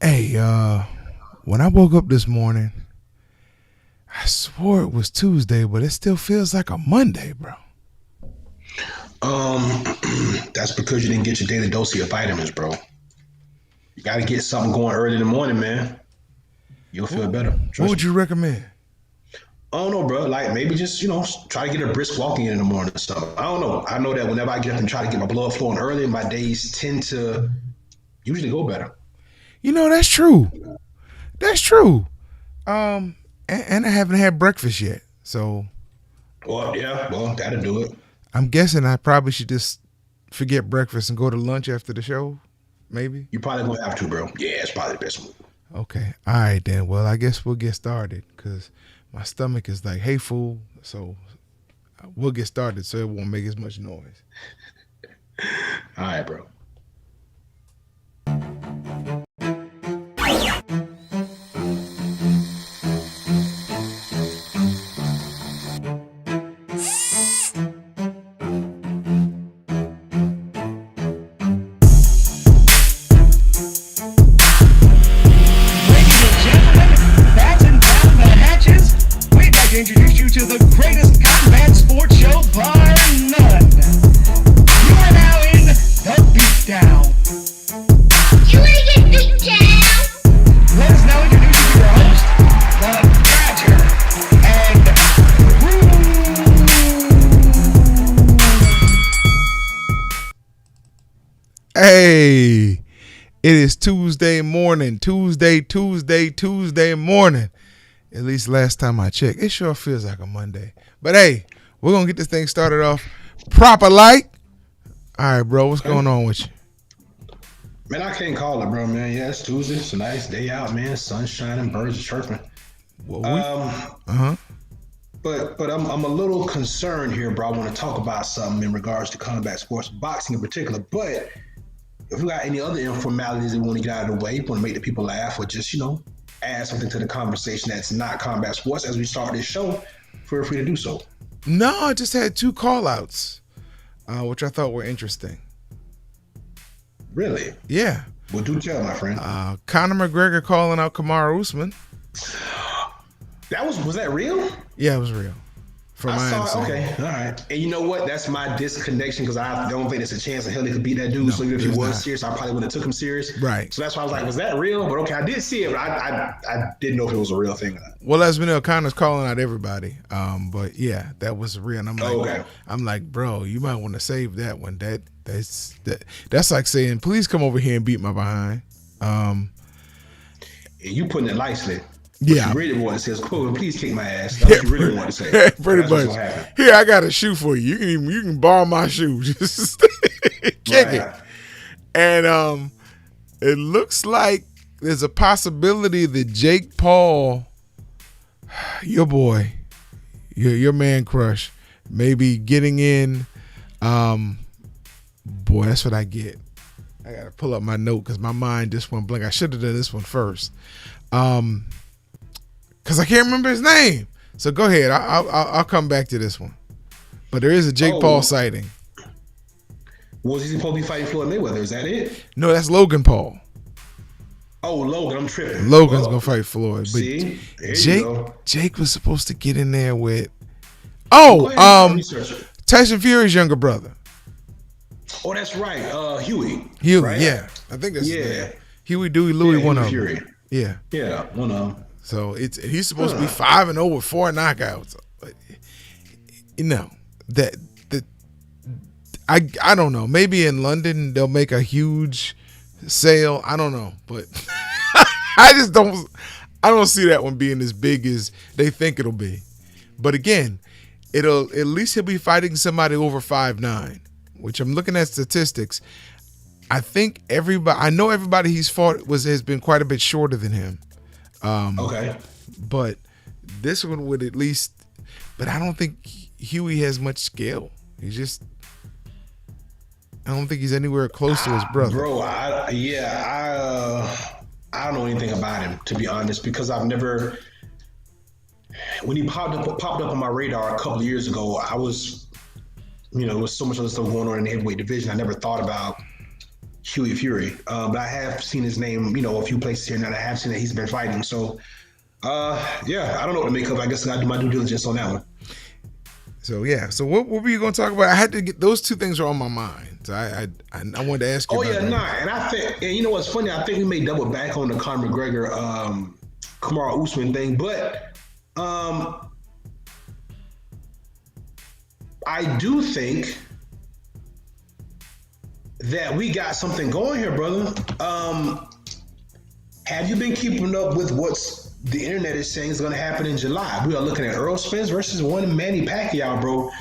Hey, when I woke up this morning, I swore it was Tuesday, but it still feels like a Monday, bro. Um, that's because you didn't get your daily dose of your vitamins, bro. You got to get something going early in the morning, man. You'll feel better. What Trust would me. you recommend? I don't know, bro. Like maybe just try to get a brisk walking in the morning or something. I don't know. I know that whenever I get up and try to get my blood flowing early, my days tend to usually go better. That's true. That's true. And I haven't had breakfast yet, so Well, yeah, well that'll do it. I'm guessing I probably should just forget breakfast and go to lunch after the show. Maybe. You probably gonna have to, bro. Yeah, it's probably the best move. Okay. All right then. Well, I guess we'll get started because my stomach is like, "Hey fool," so we'll get started so it won't make as much noise. All right, bro. Ladies and gentlemen, batten down the hatches. We'd like to introduce you to the greatest combat sports show bar none. You are now in the beatdown. You wanna get beat down? Let us now introduce you to your host, the Badger, and Hey, it is Tuesday morning. Tuesday morning. At least last time I checked. It sure feels like a Monday. But hey, we're going to get this thing started off proper like. All right, bro, what's going on with you? Man, I can't call it, bro, man. Yeah, it's Tuesday. It's a nice day out, man. Sun's shining, birds are chirping. Well, Um, but I'm a little concerned here, bro. I want to talk about something in regards to combat sports, boxing in particular. But if we got any other informalities that we want to get out of the way, want to make the people laugh, or just add something to the conversation that's not combat sports as we start this show, feel free to do so. No, I just had two call outs, which I thought were interesting. Really? Yeah. Well, do tell, my friend. Conor McGregor calling out Kamaru Usman. That was that real? Yeah, it was real. From my understanding. Okay, all right. And you know what? That's my disconnection because I don't think there's a chance in hell he could beat that dude. So even if he there's was not. serious, I probably wouldn't have took him serious. Right. So that's why I was like, was that real? But okay, I did see it, but I didn't know if it was a real thing or not. Well, as we know, Conor's calling out everybody. But yeah, that was real. And Okay. I'm like, bro, you might want to save that one. That's like saying, please come over here and beat my behind. And you putting it lightly. Yeah. You really want to say, "Quote, please kick my ass." That's what you really want to say. Pretty That's what's much. gonna happen. Here, I got a shoe for you. You can borrow my shoe. Just kick it. Right. And it looks like there's a possibility that Jake Paul, your boy, your man crush, maybe getting in. Boy, that's what I get. I gotta pull up my note because my mind just went blank. I should have done this one first. Because I can't remember his name. So go ahead. I'll come back to this one. But there is a Jake Paul sighting. Was he supposed to be fighting Floyd Mayweather? Is that it? No, that's Logan Paul. Oh, Logan, I'm tripping. Logan's Well, gonna fight Floyd. But See, there you go. Jake was supposed to get in there with Go ahead, research it. Tyson Fury's younger brother. Oh, that's right. Huey. Huey, right? yeah. I think that's his Yeah. name. Huey, Dewey, Louie, Yeah, one Huey of them. Fury. Yeah. Yeah, one of them. So he's supposed to be 5-0 with 4 knockouts. But I don't know. Maybe in London they'll make a huge sale. I don't know, but I don't see that one being as big as they think it'll be. But again, at least he'll be fighting somebody over 5'9", which I'm looking at statistics. I think I know everybody he's fought has been quite a bit shorter than him. Okay. But this one would at least. But I don't think Huey has much skill. I don't think he's anywhere close to his brother. Bro, I don't know anything about him, to be honest, because I've never. When he popped up on my radar a couple of years ago, I was, there was so much other stuff going on in the heavyweight division. I never thought about Huey Fury. But I have seen his name, a few places here now. I have seen that he's been fighting. So, yeah, I don't know what to make of. I guess I got to do my due diligence on that one. So yeah. So what were you going to talk about? I had to get those two things are on my mind. So I wanted to ask you. And I think, and you know what's funny? I think we may double back on the Conor McGregor, Kamaru Usman thing, but I do think that we got something going here, brother. Have you been keeping up with what's the internet is saying is going to happen in July? We are looking at Errol Spence versus one Manny Pacquiao, bro.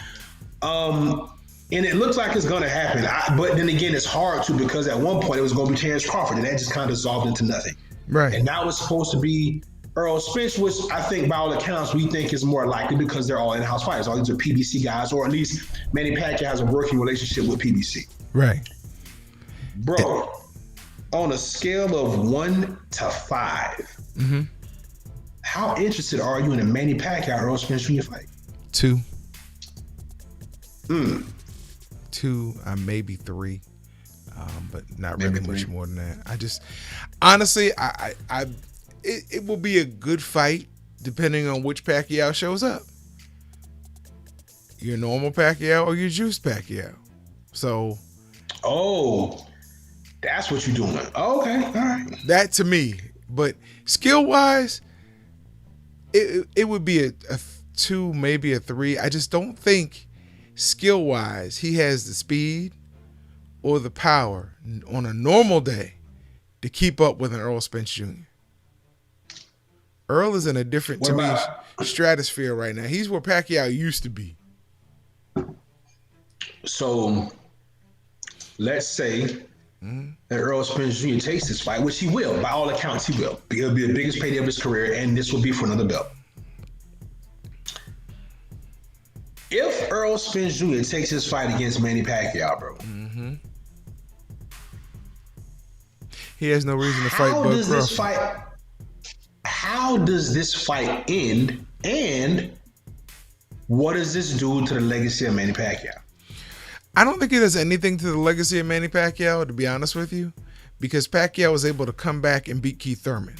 And it looks like it's going to happen. But then again, it's hard to, because at one point it was going to be Terrence Crawford, and that just kind of dissolved into nothing. Right. And now it's supposed to be Errol Spence, which I think by all accounts we think is more likely because they're all in-house fighters. All these are PBC guys, or at least Manny Pacquiao has a working relationship with PBC. Right. Bro, on a scale of 1 to 5, how interested are you in a Manny Pacquiao Errol Spence Jr. fight? 2. 2, maybe 3, but not really much more than that. I just, honestly, it will be a good fight depending on which Pacquiao shows up. Your normal Pacquiao or your juice Pacquiao. So, that's what you're doing. Okay, all right. That to me, but skill wise, it would be a 2, maybe a 3. I just don't think skill wise he has the speed or the power on a normal day to keep up with an Errol Spence Jr. Earl is in a different stratosphere right now. He's where Pacquiao used to be. So let's say that Errol Spence Jr. takes this fight, which he will. By all accounts, he will. It'll be the biggest payday of his career, and this will be for another belt. If Errol Spence Jr. takes his fight against Manny Pacquiao, bro, he has no reason to fight Bud Crawford. How does this fight end, and what does this do to the legacy of Manny Pacquiao? I don't think it does anything to the legacy of Manny Pacquiao, to be honest with you, because Pacquiao was able to come back and beat Keith Thurman.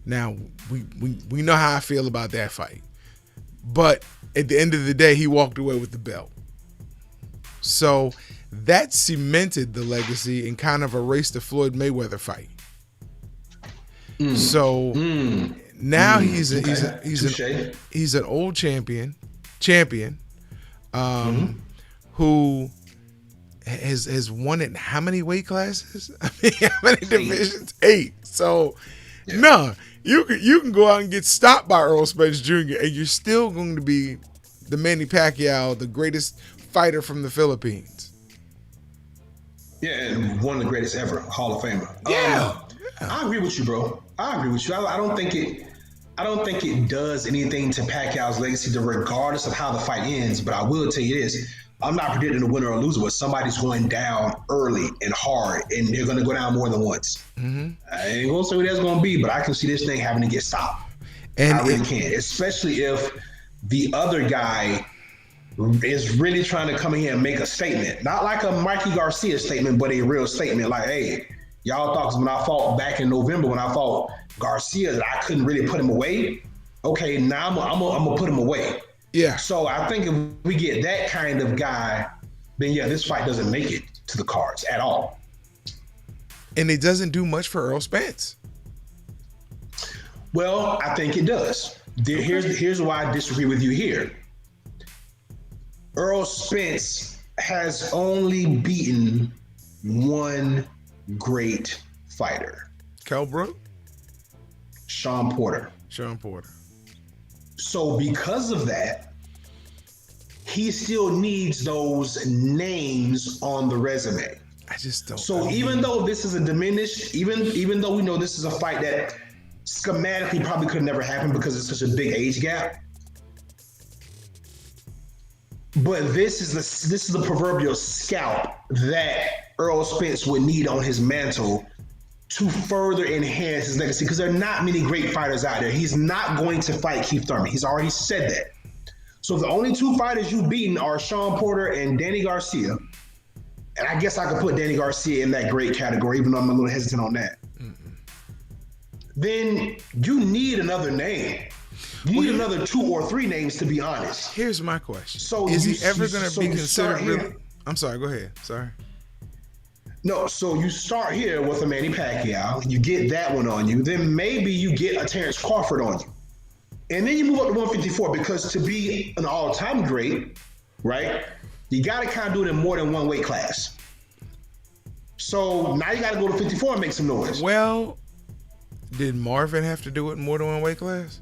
Now, we know how I feel about that fight. But at the end of the day, he walked away with the belt. So that cemented the legacy and kind of erased the Floyd Mayweather fight. So now he's an old champion who has won it in how many weight classes? I mean, how many divisions? 8. So you can go out and get stopped by Errol Spence Jr. and you're still going to be the Manny Pacquiao, the greatest fighter from the Philippines. Yeah, and one of the greatest ever, Hall of Famer. Yeah. I agree with you, bro. I agree with you. I don't think it does anything to Pacquiao's legacy, regardless of how the fight ends. But I will tell you this: I'm not predicting a winner or loser, but somebody's going down early and hard, and they're going to go down more than once. I ain't going to say who that's going to be, but I can see this thing having to get stopped. And I really can, especially if the other guy is really trying to come in here and make a statement. Not like a Mikey Garcia statement, but a real statement like, hey, y'all thought when I fought back in November, when I fought Garcia, that I couldn't really put him away. Okay, now I'm gonna put him away. Yeah. So I think if we get that kind of guy, then yeah, this fight doesn't make it to the cards at all. And it doesn't do much for Errol Spence. Well, I think it does. Here's why I disagree with you here. Errol Spence has only beaten one great fighter. Kell Brook? Sean Porter. So because of that, he still needs those names on the resume. I just don't. So even though this is a diminished, even though we know this is a fight that schematically probably could never happen because it's such a big age gap, but this is the proverbial scalp that Errol Spence would need on his mantle to further enhance his legacy, because there are not many great fighters out there. He's not going to fight Keith Thurman. He's already said that. So if the only 2 fighters you've beaten are Sean Porter and Danny Garcia, and I guess I could put Danny Garcia in that great category, even though I'm a little hesitant on that. Then you need another name. You need another 2 or 3 names, to be honest. Here's my question. So is he ever going to be considered really? I'm sorry, go ahead. Sorry. No, so you start here with a Manny Pacquiao. You get that one on you. Then maybe you get a Terrence Crawford on you. And then you move up to 154 because to be an all-time great, right, you got to kind of do it in more than one weight class. So now you got to go to 54 and make some noise. Well, did Marvin have to do it in more than one weight class?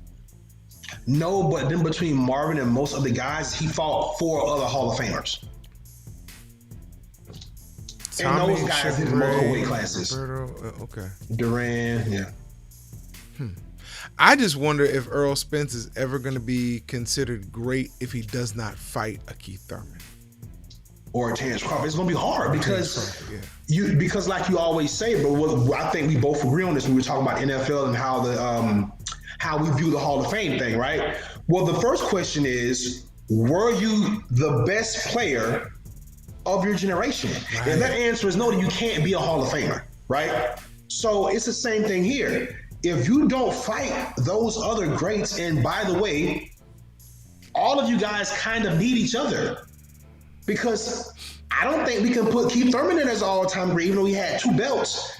No, but then between Marvin and most of the guys, he fought 4 other Hall of Famers. Tommy, and those guys did multiple weight classes. Okay. Duran, yeah. I just wonder if Earl Spence is ever going to be considered great if he does not fight a Keith Thurman. Or a Terrence Crawford. It's going to be hard because because like you always say, but I think we both agree on this when we were talking about NFL and how the how we view the Hall of Fame thing, right? Well, the first question is, were you the best player of your generation? Right. If that answer is no, then you can't be a Hall of Famer, right? So it's the same thing here. If you don't fight those other greats, and by the way, all of you guys kind of need each other, because I don't think we can put Keith Thurman in as all-time great, even though he had 2 belts.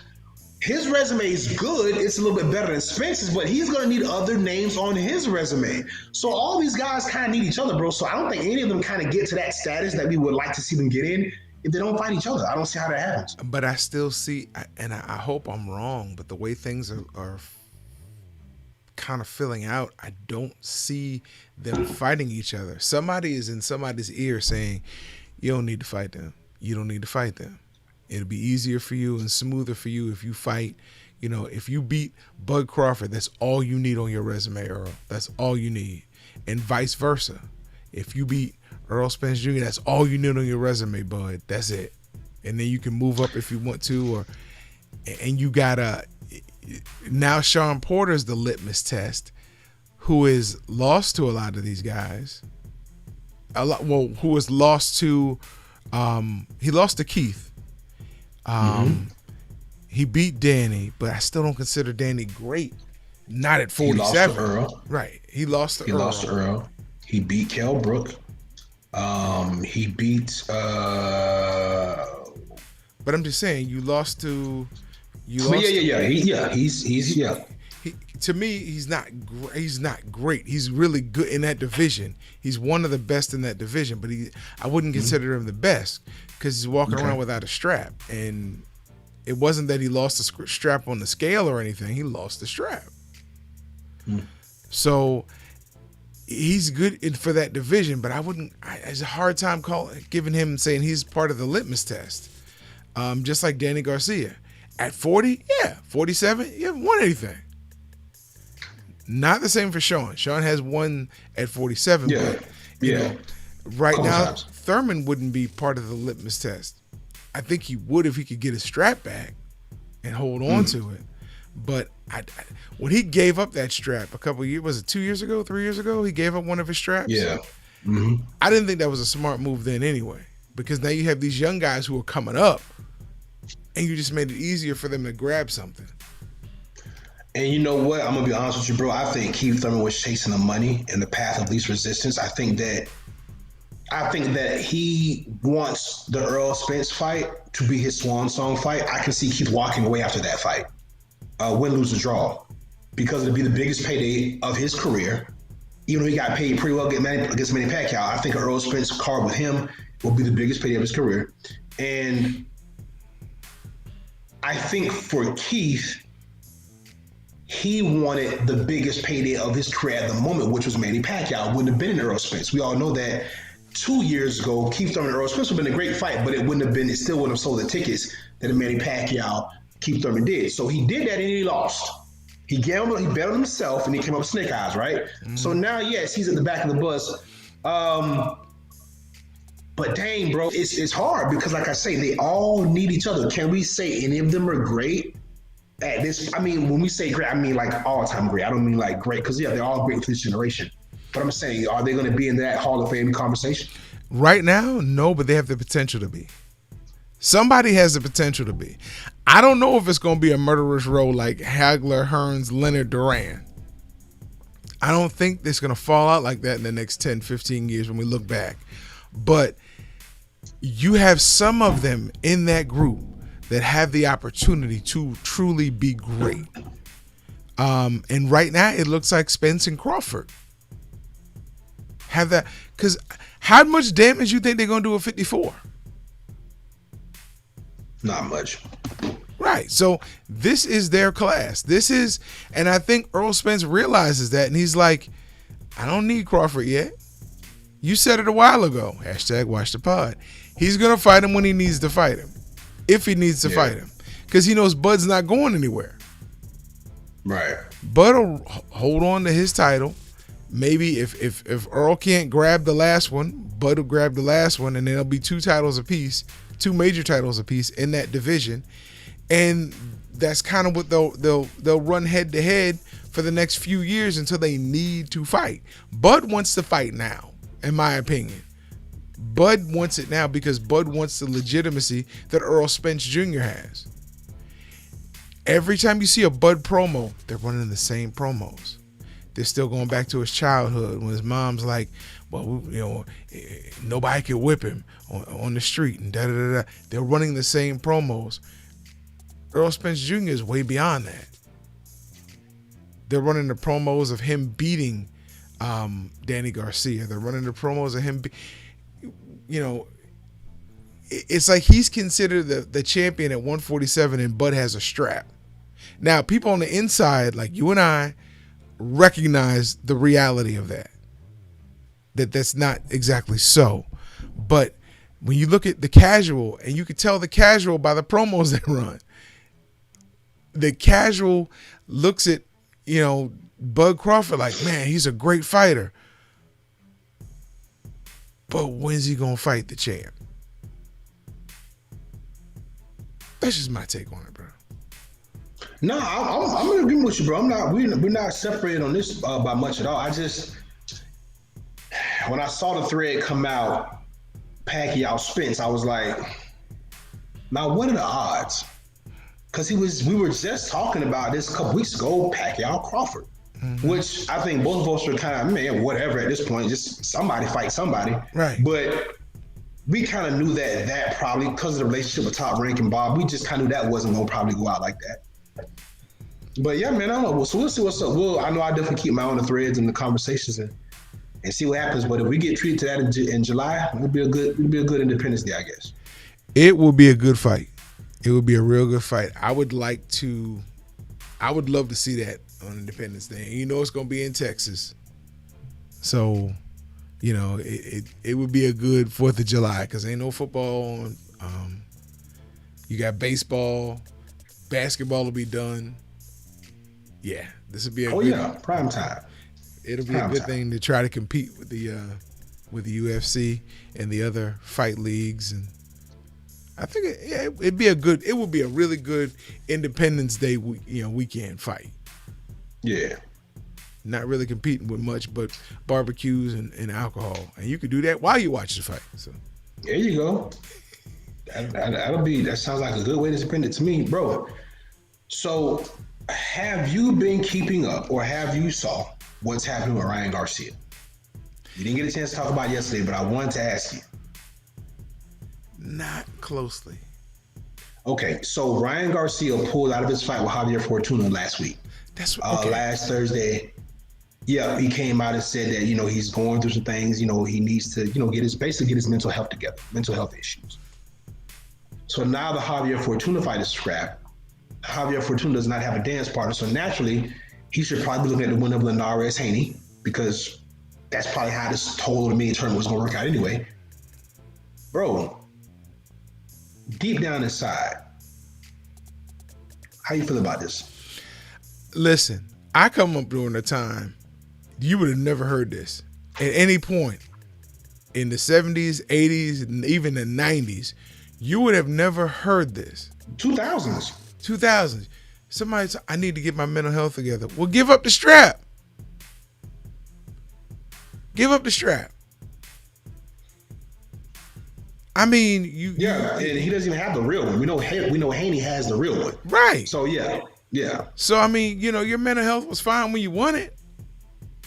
His resume is good. It's a little bit better than Spence's, but he's going to need other names on his resume. So all these guys kind of need each other, bro. So I don't think any of them kind of get to that status that we would like to see them get in if they don't fight each other. I don't see how that happens. But I still see, and I hope I'm wrong, but the way things are kind of filling out, I don't see them fighting each other. Somebody is in somebody's ear saying, you don't need to fight them. You don't need to fight them. It'll be easier for you and smoother for you if you fight. You know, if you beat Bud Crawford, that's all you need on your resume, Earl. That's all you need. And vice versa. If you beat Earl Spence Jr., that's all you need on your resume, Bud. That's it. And then you can move up if you want to. And you got now Sean Porter's the litmus test, who is lost to a lot of these guys. Who was lost to, he lost to Keith. He beat Danny, but I still don't consider Danny great. Not at 47. He lost to Earl. Right. He lost to Earl. He lost to Earl. He beat Kell Brook. He beat But I'm just saying, you lost to He's to me, he's not great. He's really good in that division. He's one of the best in that division, but I wouldn't consider him the best because he's walking around without a strap. And it wasn't that he lost the strap on the scale or anything. He lost the strap. So he's good for that division, but it's a hard time giving him saying he's part of the litmus test. Just like Danny Garcia. At 40, 47, you haven't won anything. Not the same for Sean. Sean has won at 47, but you know, right now, Thurman wouldn't be part of the litmus test. I think he would if he could get his strap back and hold on to it. But when he gave up that strap a couple of years, was it 2 years ago, 3 years ago, he gave up one of his straps? Yeah. I didn't think that was a smart move then anyway, because now you have these young guys who are coming up, and you just made it easier for them to grab something. And you know what? I'm going to be honest with you, bro. I think Keith Thurman was chasing the money in the path of least resistance. I think that he wants the Earl Spence fight to be his swan song fight. I can see Keith walking away after that fight. Win, lose, or draw. Because it'll be the biggest payday of his career. Even though he got paid pretty well against Manny Pacquiao, I think Earl Spence card with him will be the biggest payday of his career. And I think for Keith, he wanted the biggest payday of his career at the moment, which was Manny Pacquiao. Wouldn't have been in Earl Spence. We all know that 2 years ago, Keith Thurman and Earl Spence would have been a great fight, but it still wouldn't have sold the tickets that a Manny Pacquiao, Keith Thurman did. So he did that and he lost. He gambled, he bet on himself, and he came up with snake eyes, right? So now, yes, he's at the back of the bus. But dang, bro, it's hard because, like I say, they all need each other. Can we say any of them are great at this? I mean, when we say great, I mean like all-time great. I don't mean like great because, they're all great for this generation. But I'm saying, are they going to be in that Hall of Fame conversation? Right now, no, but they have the potential to be. Somebody has the potential to be. I don't know if it's going to be a murderous row like Hagler, Hearns, Leonard, Duran. I don't think it's going to fall out like that in the next 10, 15 years when we look back. But you have some of them in that group that have the opportunity to truly be great. And right now it looks like Spence and Crawford have that. Because how much damage you think they're going to do at 54? Not much. Right. So this is their class. This is, and I think Earl Spence realizes that, and he's like, I don't need Crawford yet. You said it a while ago. Hashtag watch the pod. He's going to fight him when he needs to fight him. If he needs to fight him. Because he knows Bud's not going anywhere. Right. Bud will hold on to his title. Maybe if Earl can't grab the last one, Bud will grab the last one, and there'll be 2 titles apiece, 2 major titles apiece in that division. And that's kind of what they'll run head to head for the next few years until they need to fight. Bud wants to fight now, in my opinion. Bud wants it now because Bud wants the legitimacy that Earl Spence Jr. has. Every time you see a Bud promo, they're running the same promos. They're still going back to his childhood when his mom's like, well, you know, nobody can whip him on the street and da-da-da-da. They're running the same promos. Earl Spence Jr. is way beyond that. They're running the promos of him beating Danny Garcia. They're running the promos of him, it's like he's considered the champion at 147 and Bud has a strap. Now, people on the inside, like you and I, recognize the reality of that. That's not exactly so. But when you look at the casual, and you can tell the casual by the promos they run, the casual looks at, Bud Crawford like, man, he's a great fighter. But when's he going to fight the champ? That's just my take on it, bro. No, I'm in agreement with you, bro. We're not separated on this by much at all. I just, when I saw the thread come out, Pacquiao Spence, I was like, now what are the odds? Because we were just talking about this a couple weeks ago, Pacquiao Crawford, which I think both of us were kind of, man, whatever at this point, just somebody fight somebody. Right. But we kind of knew that probably because of the relationship with Top Rank and Bob, we just kind of knew that wasn't going to probably go out like that. But yeah, man, I don't know. So we'll see what's up. I know I definitely keep my own threads and the conversations and see what happens. But if we get treated to that in July, it'll be a good Independence Day, I guess. It will be a good fight. It would be a real good fight. I would love to see that on Independence Day. It's going to be in Texas. So, it would be a good 4th of July because ain't no football on. You got baseball, basketball will be done. Yeah, this would be prime time. It'll be a good thing to try to compete with the UFC and the other fight leagues, and I think it would be a really good Independence Day weekend fight. Yeah. Not really competing with much but barbecues and alcohol. And you could do that while you watch the fight. So there you go. That sounds like a good way to spend it to me, bro. So have you been keeping up or have you saw what's happening with Ryan Garcia? You didn't get a chance to talk about it yesterday, but I wanted to ask you. Not closely. Okay, so Ryan Garcia pulled out of his fight with Javier Fortuna last week. That's okay. Last Thursday. Yeah, he came out and said that, he's going through some things, he needs to, get his mental health together, mental health issues. So now the Javier Fortuna fight is scrapped. Javier Fortuna does not have a dance partner, so naturally he should probably be looking at the win of Linares Haney because that's probably how this whole mini tournament was going to work out anyway. Bro, deep down inside, how you feel about this? Listen, I come up during a time you would have never heard this at any point in the 70s, 80s, and even the 90s. You would have never heard this. 2000s. Somebody said, I need to get my mental health together. Well, give up the strap. I mean, Yeah, and he doesn't even have the real one. We know Haney has the real one. right. So yeah. So I mean, your mental health was fine when you won it.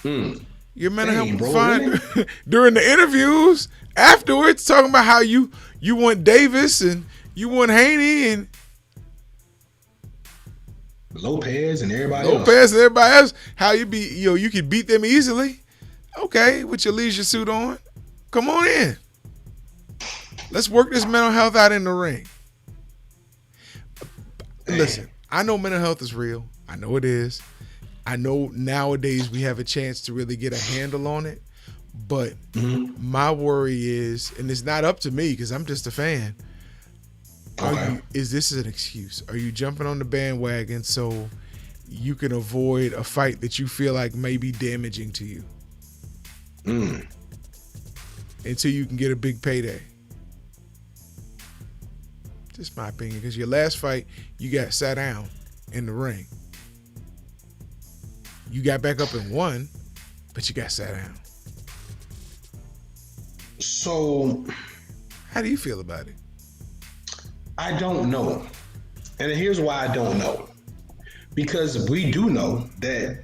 Your mental Dang, health was bro, fine really? during the interviews afterwards, talking about how you won Davis and you won Haney and Lopez and everybody Lopez and everybody else. How you could beat them easily. Okay, with your leisure suit on, come on in. Let's work this mental health out in the ring. Listen, I know mental health is real. I know it is. I know nowadays we have a chance to really get a handle on it. But my worry is, and it's not up to me because I'm just a fan. Is this an excuse? Are you jumping on the bandwagon so you can avoid a fight that you feel like may be damaging to you? Until you can get a big payday. Just my opinion, because your last fight, you got sat down in the ring. You got back up and won, but you got sat down. So, how do you feel about it? I don't know. And here's why I don't know. Because we do know that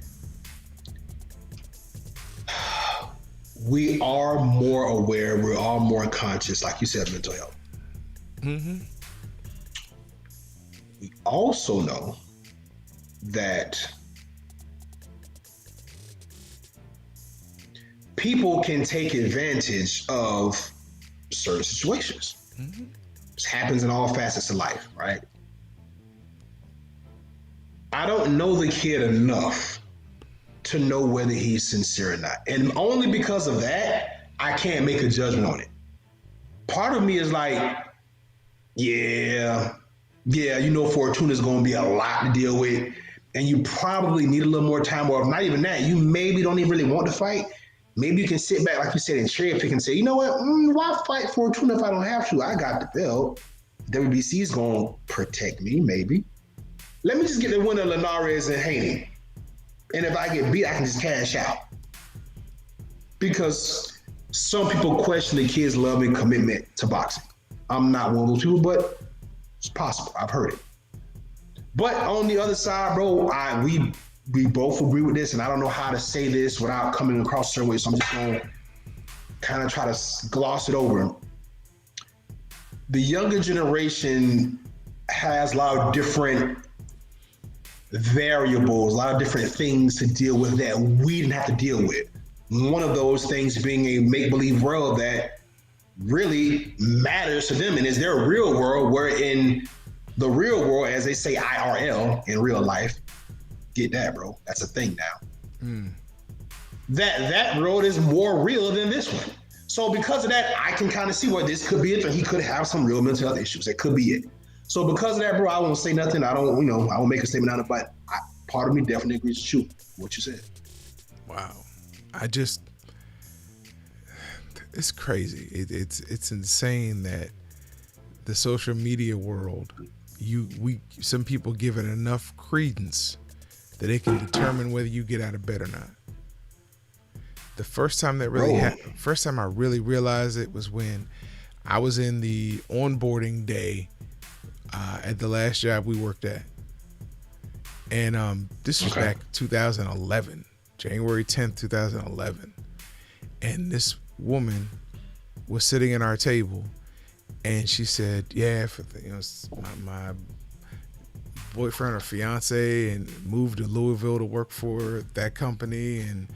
we are more aware, we're all more conscious, like you said, mental health. We also know that people can take advantage of certain situations. This happens in all facets of life, right? I don't know the kid enough to know whether he's sincere or not. And only because of that, I can't make a judgment on it. Part of me is like, yeah, Fortuna's going to be a lot to deal with. And you probably need a little more time, or if not even that, you maybe don't even really want to fight. Maybe you can sit back, like you said, and cherry pick and say, you know what? Why fight Fortuna if I don't have to? I got the belt. WBC is going to protect me, maybe. Let me just get the winner of Linares and Haney. And if I get beat, I can just cash out. Because some people question the kid's love and commitment to boxing. I'm not one of those people, but it's possible. I've heard it. But on the other side, bro, we both agree with this, and I don't know how to say this without coming across a certain way, so I'm just going to kind of try to gloss it over. The younger generation has a lot of different variables, a lot of different things to deal with that we didn't have to deal with. One of those things being a make-believe world that really matters to them and is their real world, where in the real world, as they say IRL in real life, get that, bro. That's a thing now. That road is more real than this one. So because of that, I can kind of see where this could be it. He could have some real mental health issues. That could be it. So because of that, bro, I won't say nothing. I won't make a statement out of it, but part of me definitely agrees with you, what you said. Wow. It's crazy. It's insane that the social media world, some people give it enough credence that it can determine whether you get out of bed or not. The first time that really happened, first time I really realized it was when I was in the onboarding day at the last job we worked at. And this was back 2011, January 10th, 2011. And this woman was sitting at our table and she said, yeah, my boyfriend or fiance and moved to Louisville to work for that company. And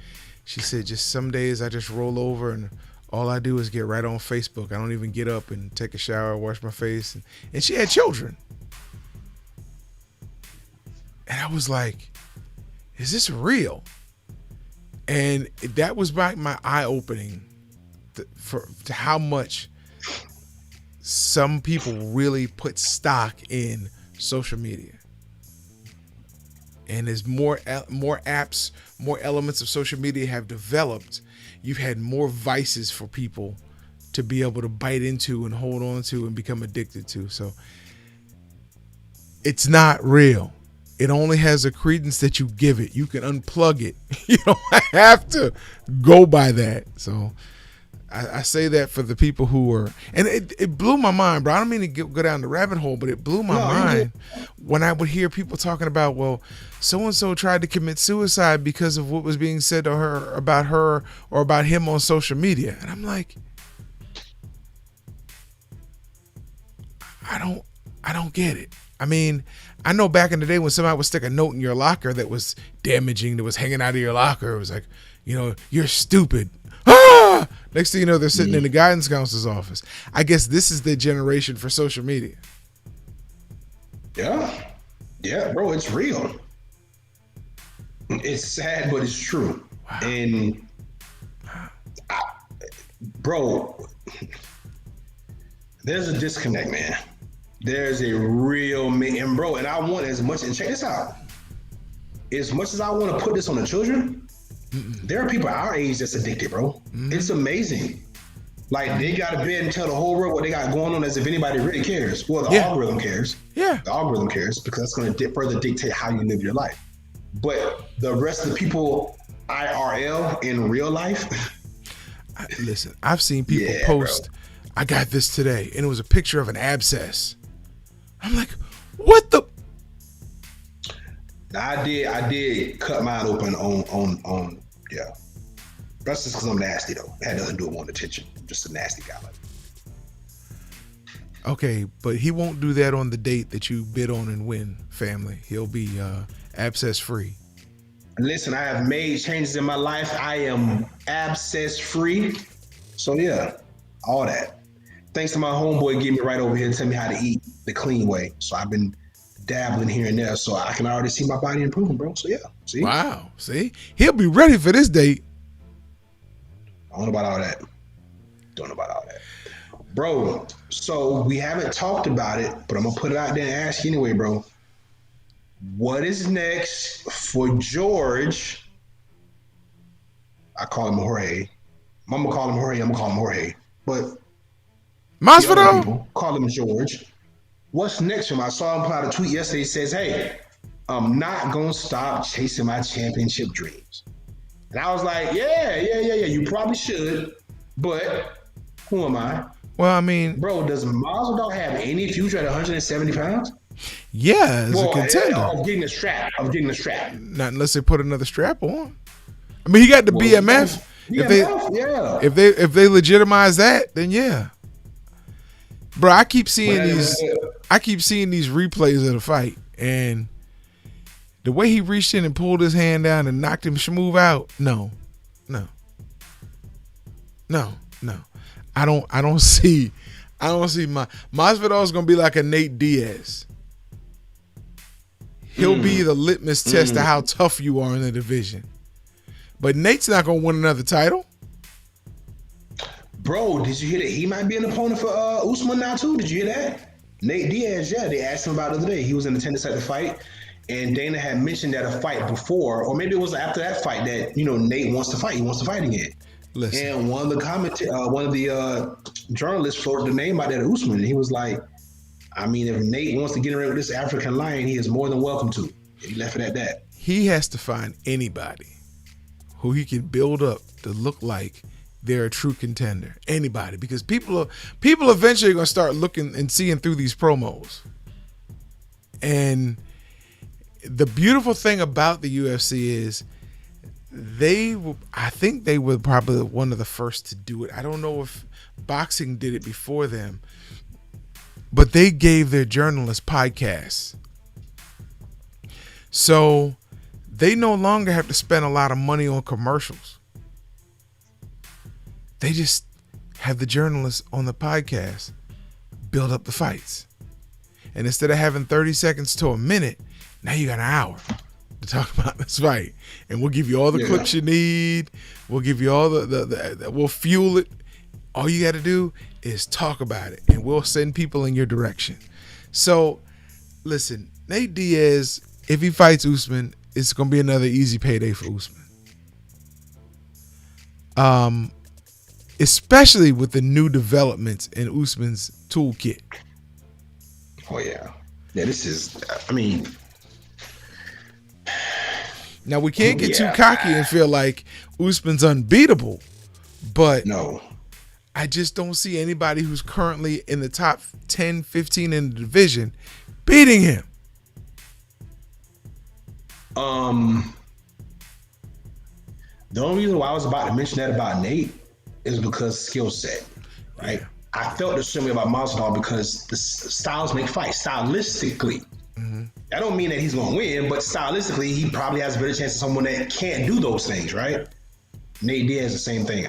she said, just some days I just roll over and all I do is get right on Facebook. I don't even get up and take a shower, wash my face. And she had children. And I was like, is this real? And that was my eye-opening to how much some people really put stock in social media. And as more apps, more elements of social media have developed, you've had more vices for people to be able to bite into and hold on to and become addicted to. So it's not real. It only has a credence that you give it. You can unplug it. You don't have to go by that. So I say that for the people who are, and it blew my mind, bro. I don't mean to go down the rabbit hole, but it blew my mind when I would hear people talking about, well, so and so tried to commit suicide because of what was being said to her or about him on social media, and I'm like, I don't get it. I mean, I know back in the day when somebody would stick a note in your locker that was damaging, that was hanging out of your locker, it was like, you're stupid. Ah! Next thing you know, they're sitting in the guidance counselor's office. I guess this is the generation for social media. Yeah, bro, it's real. It's sad, but it's true. Wow. And bro, there's a disconnect, man. There's a real and bro, and I want as much, and check this out. As much as I want to put this on the children, there are people our age that's addicted, bro. It's amazing. Like, they got to bed and tell the whole world what they got going on as if anybody really cares. Well, the algorithm cares. Yeah. The algorithm cares because it's going to further dictate how you live your life. But the rest of the people IRL in real life. Listen, I've seen people post, bro, I got this today, and it was a picture of an abscess. I'm like, what the? I did cut mine open on yeah. That's just because I'm nasty, though. It had nothing to do with wanting attention. I'm just a nasty guy. Okay, but he won't do that on the date that you bid on and win, family. He'll be abscess free. Listen, I have made changes in my life. I am abscess free. So yeah, all that. Thanks to my homeboy getting me right over here and telling me how to eat the clean way. So I've been dabbling here and there, so I can already see my body improving, bro. So yeah, see? Wow, see? He'll be ready for this date. I don't know about all that. Don't know about all that. Bro, so we haven't talked about it, but I'm going to put it out there and ask you anyway, bro. What is next for George? I call him Jorge. I'm going to call him Jorge. I'm going to call him Jorge. But Masvidal? Call him George. What's next for him? I saw him put out a tweet yesterday. He says, hey, I'm not going to stop chasing my championship dreams. And I was like, yeah. You probably should. But who am I? Well, I mean, bro, does Masvidal have any future at 170 pounds? Yeah, as a contender. Of getting the strap. Not unless they put another strap on. I mean, he got the BMF. If they legitimize that, then yeah. Bro, I keep seeing these replays of the fight, and the way he reached in and pulled his hand down and knocked him Shmoove out, no. I don't see Masvidal's gonna be like a Nate Diaz. He'll be the litmus test of how tough you are in the division. But Nate's not gonna win another title. Bro, did you hear that he might be an opponent for Usman now too? Did you hear that? Nate Diaz, yeah, they asked him about it the other day. He was in attendance at the fight, and Dana had mentioned that a fight before, or maybe it was after that fight, that Nate wants to fight. He wants to fight again. Listen. And one of the journalists floated the name out there to Usman, and he was like, I mean, if Nate wants to get in with this African lion, he is more than welcome to. He left it at that. He has to find anybody who he can build up to look like they're a true contender. Anybody, because people eventually are going to start looking and seeing through these promos. And the beautiful thing about the UFC is I think they were probably one of the first to do it. I don't know if boxing did it before them, but they gave their journalists podcasts. So they no longer have to spend a lot of money on commercials. They just have the journalists on the podcast build up the fights. And instead of having 30 seconds to a minute, now you got an hour to talk about this fight. And we'll give you all the clips you need. We'll give you all we'll fuel it. All you got to do is talk about it, and we'll send people in your direction. So, listen, Nate Diaz, if he fights Usman, it's going to be another easy payday for Usman. Especially with the new developments in Usman's toolkit. Oh, yeah. Yeah, this is, I mean... Now, we can't get too cocky and feel like Usman's unbeatable, but... No. I just don't see anybody who's currently in the top 10, 15 in the division beating him. The only reason why I was about to mention that about Nate is because skill set, right? Yeah. I felt the same way about Masvidal because the styles make fights stylistically. That don't mean that he's going to win, but stylistically, he probably has a better chance of someone that can't do those things, right? Nate Diaz, the same thing.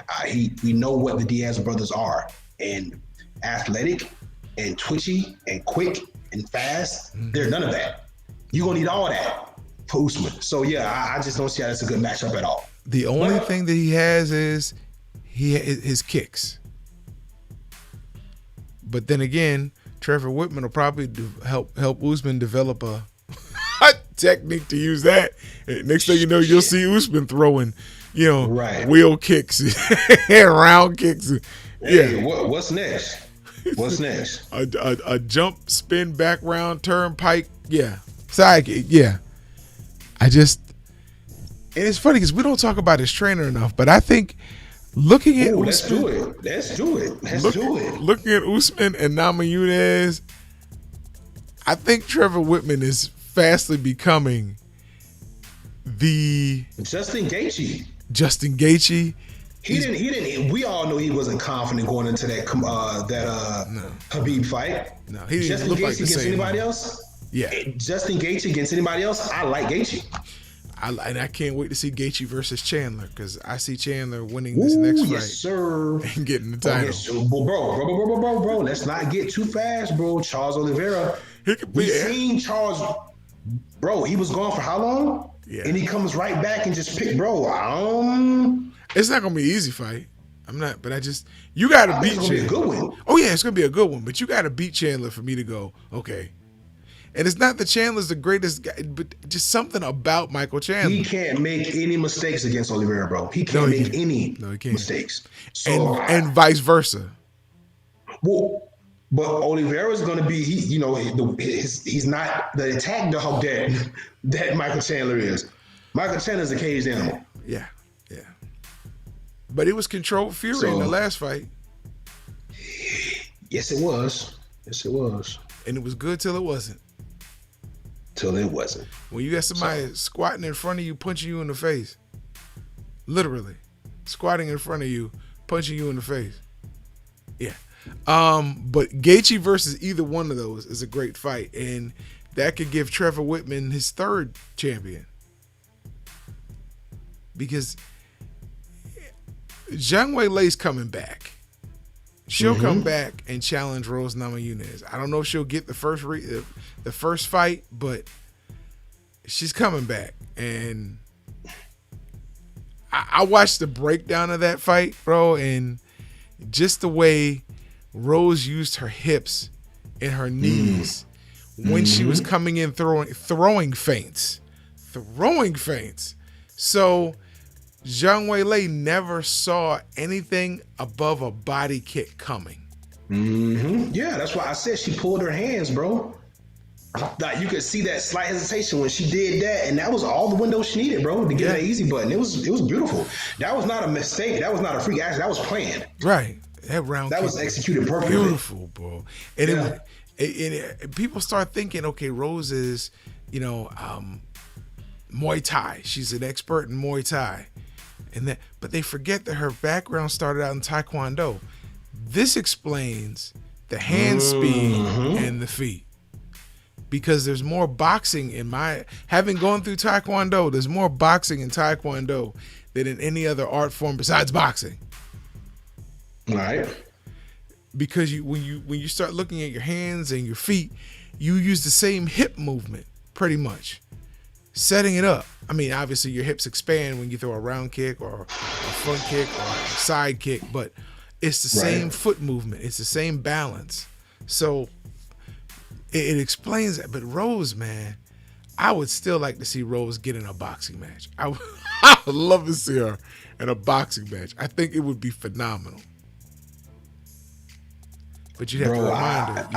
We know what the Diaz brothers are, and athletic, and twitchy, and quick, and fast. They're none of that. You're gonna need all that for Usman. So yeah, I just don't see how that's a good matchup at all. The only thing that he has is his kicks. But then again, Trevor Whitman will probably help Usman develop a technique to use that. Next thing you know, you'll see Usman throwing, wheel kicks and round kicks. Hey, what's next? What's next? A jump, spin, back round, turn, pike. Yeah. Side kick. Yeah. And it's funny because we don't talk about his trainer enough, but I think looking at let's do it. Looking at Usman and Namajunas, I think Trevor Whitman is fastly becoming the Justin Gaethje. He didn't. We all know he wasn't confident going into that Khabib fight. No, he didn't Justin look Gaethje like the against same. anybody else. Yeah, Justin Gaethje against anybody else. I like Gaethje. And I can't wait to see Gaethje versus Chandler because I see Chandler winning this next fight. Yes, sir. And getting the title. Bro. Let's not get too fast, bro. Charles Oliveira. We've seen Charles. Bro, he was gone for how long? Yeah. And he comes right back and just pick, bro. It's not gonna be an easy fight. You gotta beat Chandler. It's gonna be a good one. Oh yeah, it's gonna be a good one. But you gotta beat Chandler for me to go, okay. And it's not that Chandler's the greatest guy, but just something about Michael Chandler. He can't make any mistakes against Oliveira, bro. He can't make any mistakes. So, and vice versa. Well, but Oliveira's going to be, he's not the attack dog that Michael Chandler is. Michael Chandler's a caged animal. Yeah. But it was controlled fury in the last fight. Yes, it was. And it was good till it wasn't. When you got somebody squatting in front of you, punching you in the face. Literally. Squatting in front of you, punching you in the face. Yeah. But Gaethje versus either one of those is a great fight. And that could give Trevor Whitman his third champion. Because Zhang Weilei's coming back. She'll come back and challenge Rose Namajunas. I don't know if she'll get the first fight, but she's coming back. And I watched the breakdown of that fight, bro, and just the way Rose used her hips and her knees when she was coming in throwing feints. So Zhang Weili never saw anything above a body kick coming. Yeah, that's why I said she pulled her hands, bro. Like you could see that slight hesitation when she did that, and that was all the window she needed, bro, to get that easy button. It was beautiful. That was not a mistake. That was not a freak accident. That was planned. Right. That round that was executed perfectly. Beautiful, bro. And people start thinking, okay, Rose is, Muay Thai. She's an expert in Muay Thai. But they forget that her background started out in Taekwondo. This explains the hand speed and the feet. Because there's more boxing having gone through Taekwondo, there's more boxing in Taekwondo than in any other art form besides boxing. Right. Because when you start looking at your hands and your feet, you use the same hip movement pretty much. Setting it up. I mean, obviously your hips expand when you throw a round kick or a front kick or a side kick, but it's the same foot movement. It's the same balance. So it explains that. But Rose, man, I would still like to see Rose get in a boxing match. I would love to see her in a boxing match. I think it would be phenomenal. But you'd have to remind her.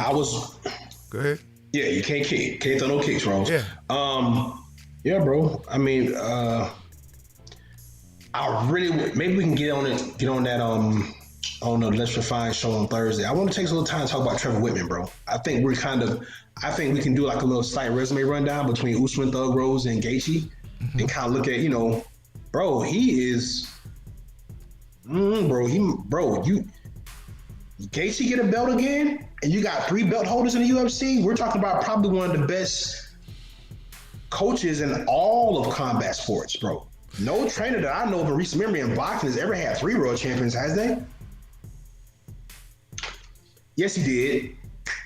Go ahead. Yeah, you can't kick. Can't throw no kicks, Rose. Yeah. Yeah, bro. I mean, I really maybe we can get on that on the Let's Refine show on Thursday. I want to take a little time to talk about Trevor Whitman, bro. I think we can do like a little slight resume rundown between Usman, Thug Rose, and Gaethje, and kind of look at, bro, he is, Gaethje get a belt again, and you got 3 belt holders in the UFC. We're talking about probably one of the best coaches in all of combat sports, bro. No trainer that I know of in recent memory in boxing has ever had 3 world champions, has they? Yes, he did.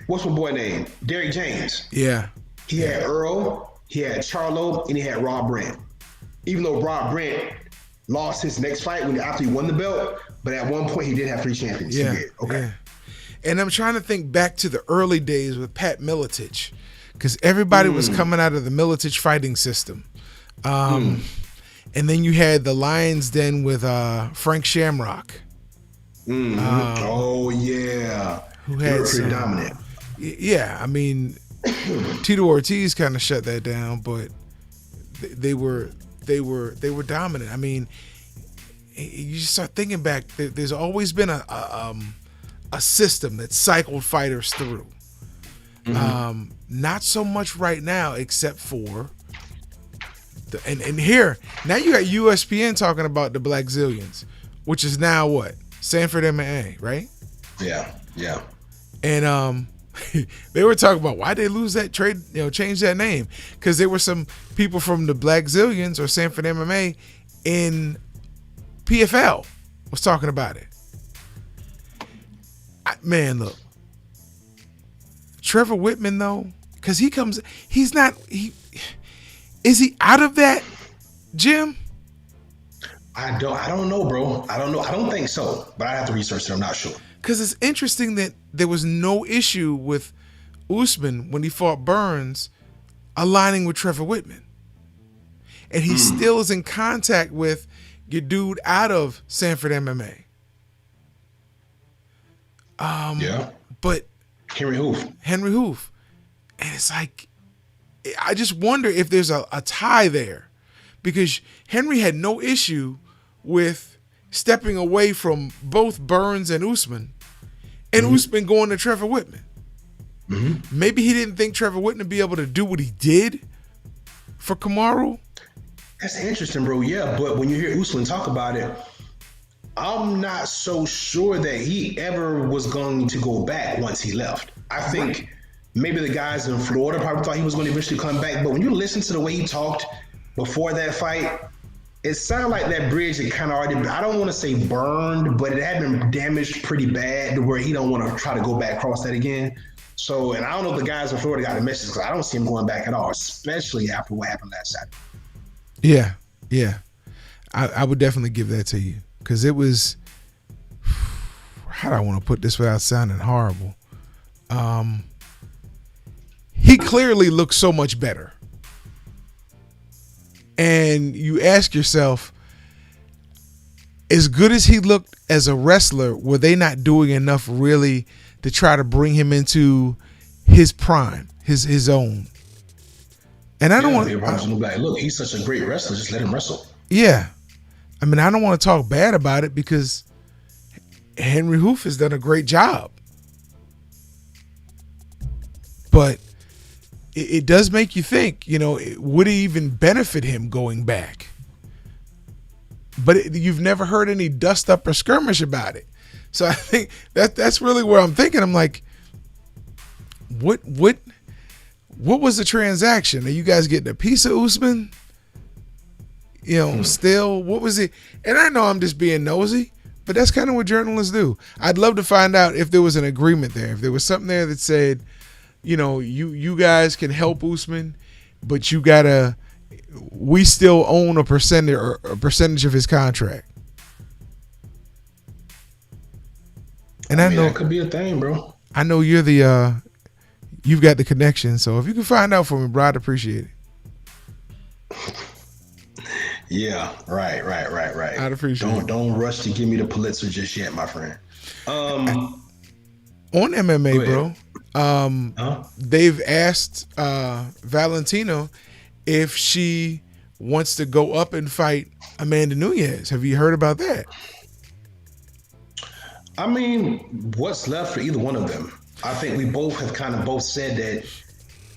What's my boy name? Derrick James. Yeah. He had Earl, he had Charlo, and he had Rob Brant. Even though Rob Brant lost his next fight after he won the belt, but at one point he did have 3 champions. Yeah. He did. Okay. Yeah. And I'm trying to think back to the early days with Pat Miletich, because everybody was coming out of the Miletich fighting system. And then you had the Lions Den with Frank Shamrock. Oh, yeah. Who had pretty dominant. Yeah, I mean, Tito Ortiz kind of shut that down, but they were dominant. I mean, you just start thinking back. There's always been a system that cycled fighters through. Not so much right now, except for and here now you got USPN talking about the Black Zillions, which is now what, Sanford MMA, right? Yeah. And they were talking about why they lose that trade, change that name, because there were some people from the Black Zillions or Sanford MMA in PFL was talking about it. Man, look, Trevor Whitman though, because is he out of that, Jim? I don't know, bro. I don't know. I don't think so, but I have to research it. I'm not sure. Because it's interesting that there was no issue with Usman when he fought Burns aligning with Trevor Whitman. And he still is in contact with your dude out of Sanford MMA. Yeah. But Henry Hoof. And it's like, I just wonder if there's a tie there, because Henry had no issue with stepping away from both Burns and Usman, and Usman going to Trevor Whitman. Maybe he didn't think Trevor Whitman would be able to do what he did for Kamaru. That's interesting, bro. Yeah, but when you hear Usman talk about it, I'm not so sure that he ever was going to go back once he left. I think maybe the guys in Florida probably thought he was going to eventually come back, but when you listen to the way he talked before that fight, it sounded like that bridge had kind of already, I don't want to say burned, but it had been damaged pretty bad to where he don't want to try to go back across that again. So, and I don't know if the guys in Florida got the message, because I don't see him going back at all, especially after what happened last Saturday. Yeah. I would definitely give that to you, because it was, how do I want to put this without sounding horrible? He clearly looks so much better. And you ask yourself, as good as he looked as a wrestler, were they not doing enough really to try to bring him into his prime, his own? And I don't want to look, he's such a great wrestler, just let him wrestle. Yeah. I mean, I don't want to talk bad about it, because Henry Hoof has done a great job. But it does make you think, would it even benefit him going back? But you've never heard any dust up or skirmish about it. So I think that's really where I'm thinking. I'm like, what was the transaction? Are you guys getting a piece of Usman? Still, what was it? And I know I'm just being nosy, but that's kind of what journalists do. I'd love to find out if there was an agreement there, if there was something there that said, you guys can help Usman, but we still own a percentage of his contract. And I know that could be a thing, bro. I know you've got the connection, so if you can find out for me, bro, I'd appreciate it. Yeah, right. I'd appreciate it. Don't rush to give me the Pulitzer just yet, my friend. On MMA, bro, they've asked Valentino if she wants to go up and fight Amanda Nunes. Have you heard about that? I mean, what's left for either one of them? I think we both have kind of both said that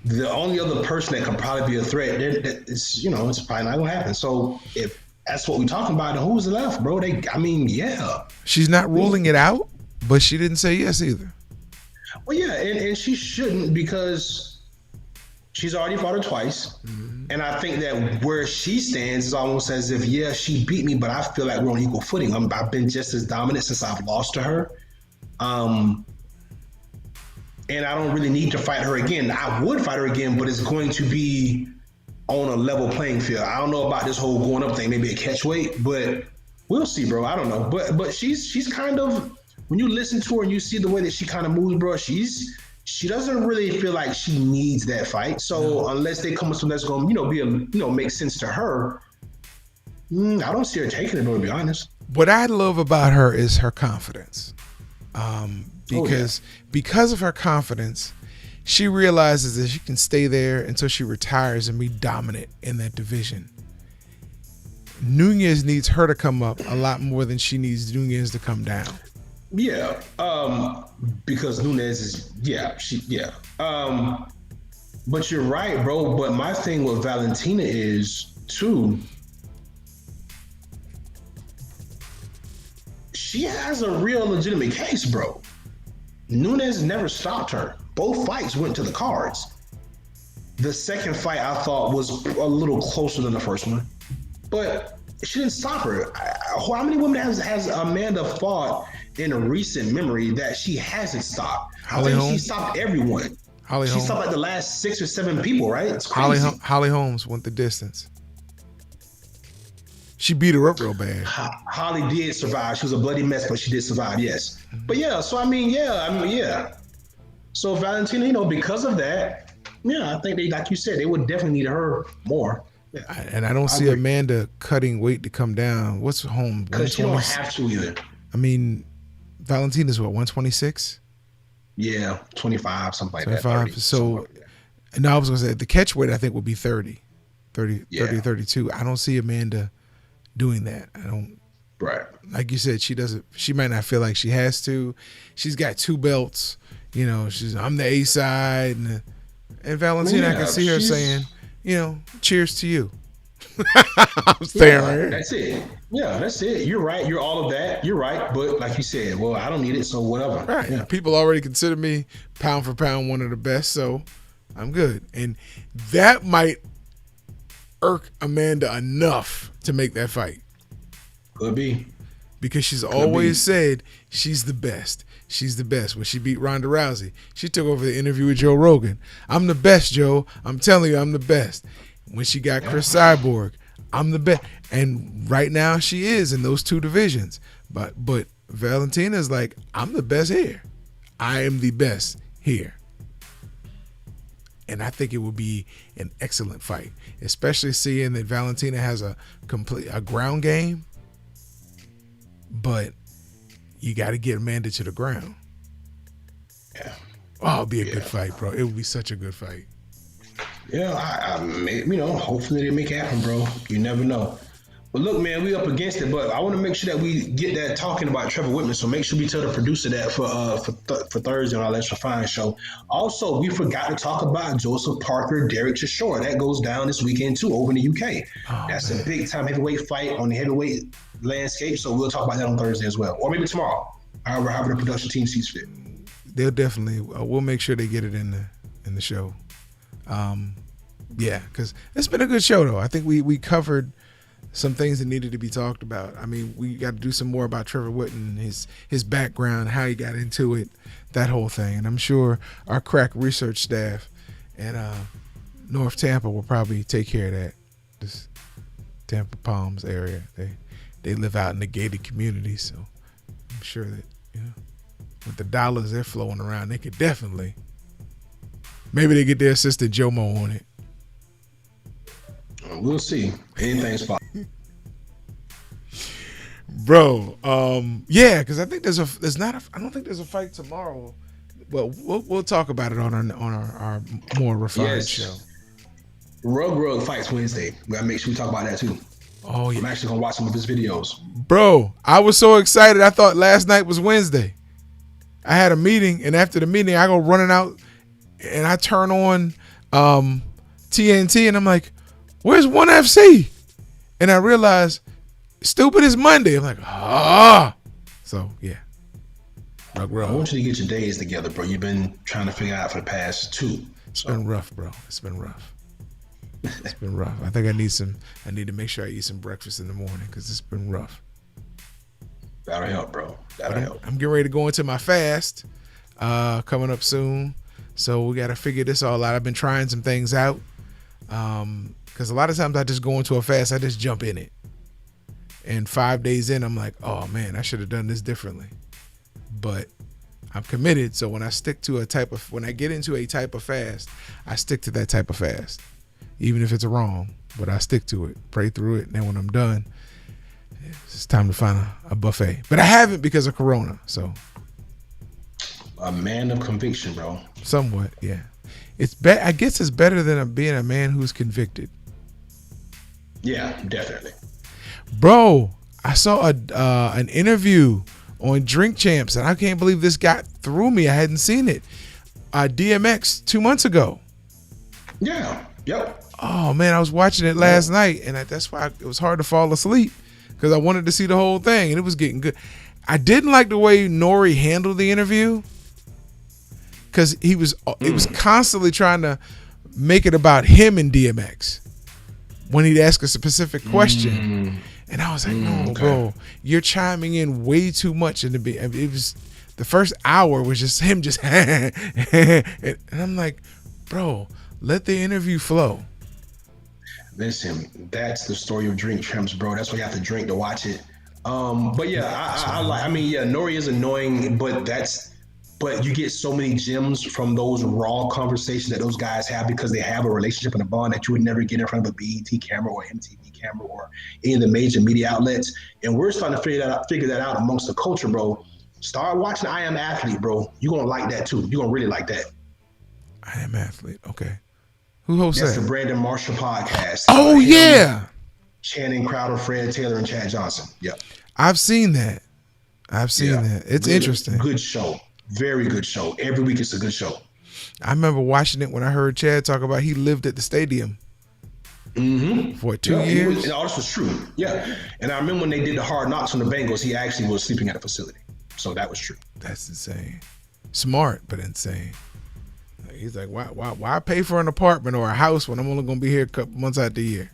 the only other person that could probably be a threat, it's it's probably not gonna happen. So if that's what we're talking about, then who's left, bro? Yeah. She's not ruling it out, but she didn't say yes either. Well, yeah, and she shouldn't because she's already fought her twice. And I think that where she stands is almost as if, yeah, she beat me, but I feel like we're on equal footing. I've been just as dominant since I've lost to her. And I don't really need to fight her again. I would fight her again, but it's going to be on a level playing field. I don't know about this whole going up thing, maybe a catch weight, but we'll see, bro. I don't know. But she's kind of, when you listen to her and you see the way that she kind of moves, bro, she doesn't really feel like she needs that fight. So unless they come with something that's going to make sense to her, I don't see her taking it, to be honest. What I love about her is her confidence. Because of her confidence, she realizes that she can stay there until she retires and be dominant in that division. Nunes needs her to come up a lot more than she needs Nunes to come down. Yeah, because Nunes is but you're right, bro. But my thing with Valentina is too, she has a real legitimate case, bro. Nunes never stopped her. Both fights went to the cards. The second fight I thought was a little closer than the first one, but she didn't stop her. How many women has Amanda fought in a recent memory that she hasn't stopped? I think she stopped everyone. She stopped like the last 6 or 7 people, right? It's crazy. Holly Holmes went the distance. She beat her up real bad. Holly did survive. She was a bloody mess, but she did survive, yes. But yeah, so I mean, yeah. So Valentina, because of that, yeah, I think they, like you said, they would definitely need her more. Yeah. And I don't see Amanda cutting weight to come down. What's home? Because she don't have to either. I mean, Valentina's what, 126? Yeah, 25, something like 25. that. 30, so, like that. And I was going to say, the catch weight I think would be 30, 32. I don't see Amanda doing that. I don't. Right. Like you said, she might not feel like she has to. She's got 2 belts. I'm the A side. And Valentina, I can see her saying, cheers to you. I'm staying right here. That's it. Yeah, that's it. You're right. You're all of that. You're right. But like you said, well, I don't need it, so whatever. Right. Yeah. People already consider me pound for pound one of the best, so I'm good. And that might irk Amanda enough to make that fight. Could be. Because she's always said she's the best. She's the best. When she beat Ronda Rousey, she took over the interview with Joe Rogan. I'm the best, Joe. I'm telling you, I'm the best. When she got Chris Cyborg, I'm the best. And right now she is in those 2 divisions. But Valentina's like, I'm the best here. I am the best here. And I think it would be an excellent fight, especially seeing that Valentina has a ground game. But you got to get Amanda to the ground. Yeah. Oh, it'll be a good fight, bro. It would be such a good fight. Yeah, hopefully they make it happen, bro. You never know. But look, man, we up against it, but I want to make sure that we get that talking about Trevor Whitman. So make sure we tell the producer that for Thursday on our Let's Refine show. Also, we forgot to talk about Joseph Parker, Derek Chisora. That goes down this weekend too over in the UK. That's a big time heavyweight fight on the heavyweight landscape. So we'll talk about that on Thursday as well, or maybe tomorrow. However the production team sees fit. They'll definitely. We'll make sure they get it in the show. Yeah, because it's been a good show though. I think we covered some things that needed to be talked about. I mean, we got to do some more about Trevor Whitten, his background, how he got into it, that whole thing. And I'm sure our crack research staff in North Tampa will probably take care of that. This Tampa Palms area, they live out in the gated community, so I'm sure that with the dollars they're flowing around, they could definitely. Maybe they get their assistant Jomo on it. We'll see. Anything's possible. Bro, yeah, because I think I don't think there's a fight tomorrow. Well, we'll talk about it on our more refined show. Rug fights Wednesday. We gotta make sure we talk about that too. Oh yeah, I'm actually gonna watch some of his videos. bro. I was so excited. I thought last night was Wednesday. I had a meeting, and after the meeting, I go running out, and I turn on TNT, and I'm like, "Where's ONE FC?" And I realized, stupid is Monday. I'm like, So yeah, I want you to get your days together, bro. You've been trying to figure out for the past 2. It's been rough, bro. It's been rough. It's been rough. I think I need to make sure I eat some breakfast in the morning because it's been rough. That'll help, bro. That'll help. I'm getting ready to go into my fast coming up soon. So we got to figure this all out. I've been trying some things out because a lot of times I just go into a fast. I just jump in it. And 5 days in, I'm like, oh, man, I should have done this differently. But I'm committed. So when I when I get into a type of fast, I stick to that type of fast. Even if it's wrong, but I stick to it, pray through it, and then when I'm done, it's time to find a buffet. But I haven't because of Corona, so. A man of conviction, bro. Somewhat, yeah. I guess it's better than being a man who's convicted. Yeah, definitely. Bro, I saw an interview on Drink Champs, and I can't believe this got through me. I hadn't seen it. DMX 2 months ago. Yeah, yep. Oh, man, I was watching it last night, and that's why it was hard to fall asleep because I wanted to see the whole thing, and it was getting good. I didn't like the way Nori handled the interview because it was constantly trying to make it about him and DMX when he'd ask a specific question. And I was like, no, bro, you're chiming in way too much. It was the first hour was just him just and I'm like, bro, let the interview flow. Listen, that's the story of Drink Champs, bro. That's why you have to drink to watch it. But yeah, Nori is annoying, but you get so many gems from those raw conversations that those guys have because they have a relationship and a bond that you would never get in front of a BET camera or MTV camera or any of the major media outlets. And we're starting to figure that out amongst the culture, bro. Start watching I Am Athlete, bro. You're gonna like that too. You're gonna really like that. I Am Athlete, okay. Who hosts that? That's the Brandon Marshall podcast. Oh, yeah. Channing Crowder, Fred Taylor, and Chad Johnson. Yep. I've seen that. It's interesting. Good show. Very good show. Every week it's a good show. I remember watching it when I heard Chad talk about he lived at the stadium for 2 years. And all this was true. Yeah. And I remember when they did the Hard Knocks on the Bengals, he actually was sleeping at a facility. So that was true. That's insane. Smart, but insane. He's like, why pay for an apartment or a house when I'm only going to be here a couple months out the year?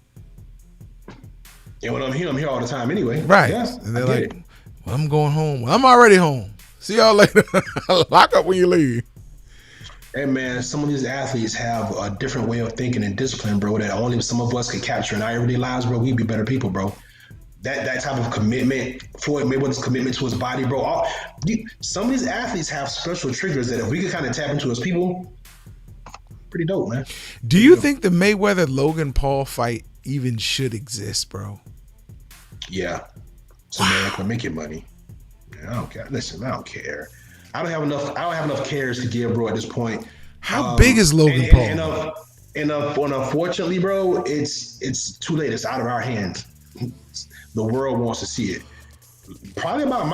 And when I'm here all the time anyway. Right. Yeah, and they're like, well, I'm going home. Well, I'm already home. See y'all later. Lock up when you leave. Hey, man, some of these athletes have a different way of thinking and discipline, bro, that only some of us could capture in our everyday lives, bro. We'd be better people, bro. That type of commitment, Floyd Mayweather's commitment to his body, bro. Some of these athletes have special triggers that if we could kind of tap into as people, pretty dope, man. Do you think the Mayweather-Logan Paul fight even should exist, bro? Yeah. So man, can make your money. I don't care. Listen, I don't care. I don't have enough cares to give, bro, at this point. How big is Logan Paul? And unfortunately, bro, it's too late. It's out of our hands. The world wants to see it. Probably about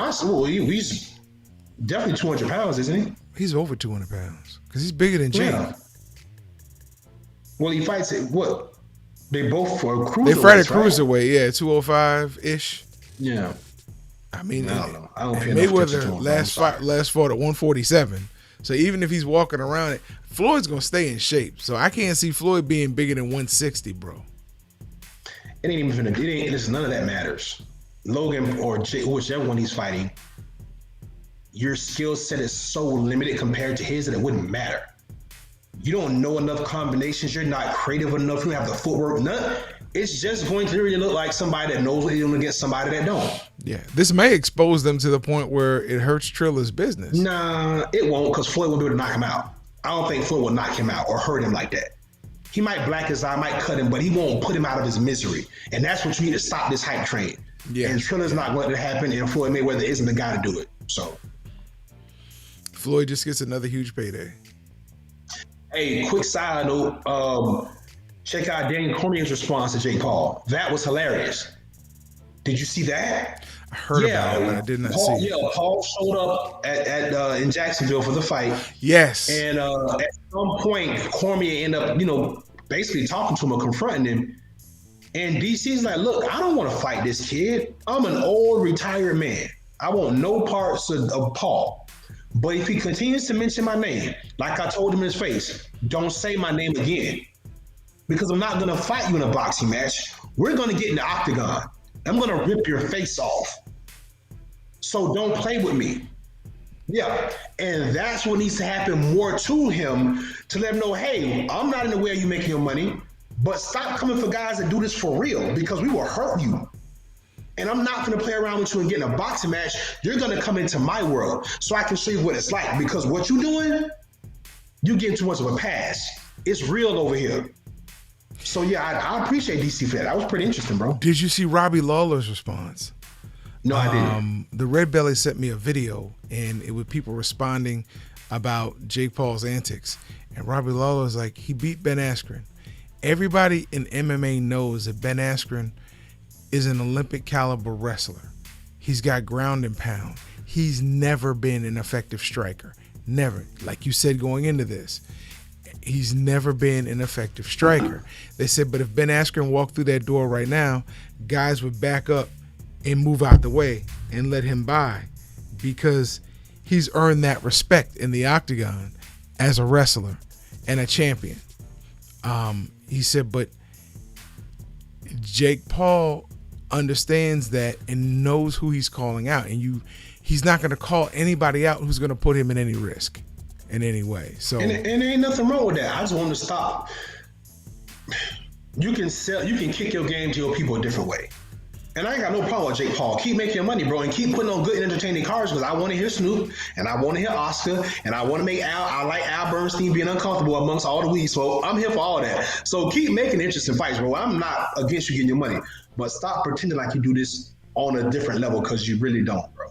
he's definitely 200 pounds, isn't he? He's over 200 pounds because he's bigger than Jake. Yeah. Well, he fights at what? They both for cruiserweight. They fight at cruiserweight, yeah, 205-ish. Yeah. I mean, I don't know. I don't pay Mayweather last fought at 147. So even if he's walking around it, Floyd's gonna stay in shape. So I can't see Floyd being bigger than 160, bro. It ain't even listen, none of that matters. Logan or Jay, whichever one he's fighting, your skill set is so limited compared to his that it wouldn't matter. You don't know enough combinations. You're not creative enough. You don't have the footwork. None. It's just going to really look like somebody that knows what they're doing against somebody that don't. Yeah, this may expose them to the point where it hurts Trilla's business. Nah, it won't, because Floyd won't be able to knock him out. I don't think Floyd will knock him out or hurt him like that. He might black his eye, might cut him, but he won't put him out of his misery. And that's what you need to stop this hype train. Yeah. And Trilla's not going to happen, and Floyd Mayweather isn't the guy to do it. So Floyd just gets another huge payday. Hey, quick side note, check out Daniel Cormier's response to Jake Paul. That was hilarious. Did you see that? I heard about it, but I did not see it. Paul showed up at in Jacksonville for the fight, Yes. and at some point, Cormier ended up, basically talking to him or confronting him. And DC's like, look, I don't want to fight this kid. I'm an old retired man. I want no parts of Paul. But if he continues to mention my name, like I told him in his face, don't say my name again. Because I'm not going to fight you in a boxing match. We're going to get in the octagon. I'm going to rip your face off. So don't play with me. Yeah. And that's what needs to happen more to him, to let him know, hey, I'm not in the way of you making your money, but stop coming for guys that do this for real, because we will hurt you. And I'm not going to play around with you and get in a boxing match. You're going to come into my world so I can show you what it's like, because what you're doing, you getting too much of a pass. It's real over here. So yeah, I appreciate DC for that. That was pretty interesting, bro. Did you see Robbie Lawler's response? No, I didn't. The Red Belly sent me a video, and it was people responding about Jake Paul's antics. And Robbie Lawler was like, he beat Ben Askren. Everybody in MMA knows that Ben Askren is an Olympic caliber wrestler. He's got ground and pound. He's never been an effective striker. Never. Like you said going into this, he's never been an effective striker. They said, but if Ben Askren walked through that door right now, guys would back up and move out the way and let him by, because he's earned that respect in the octagon as a wrestler and a champion. He said, but Jake Paul understands that and knows who he's calling out, and he's not going to call anybody out who's going to put him in any risk in any way. So and there ain't nothing wrong with that. I just want to stop. You can kick your game to your people a different way. And I ain't got no problem with Jake Paul. Keep making your money, bro, and keep putting on good and entertaining cards, because I want to hear Snoop, and I want to hear Oscar, and I want to make Al. I like Al Bernstein being uncomfortable amongst all the weed, so I'm here for all that. So keep making interesting fights, bro. I'm not against you getting your money, but stop pretending like you do this on a different level, because you really don't, bro.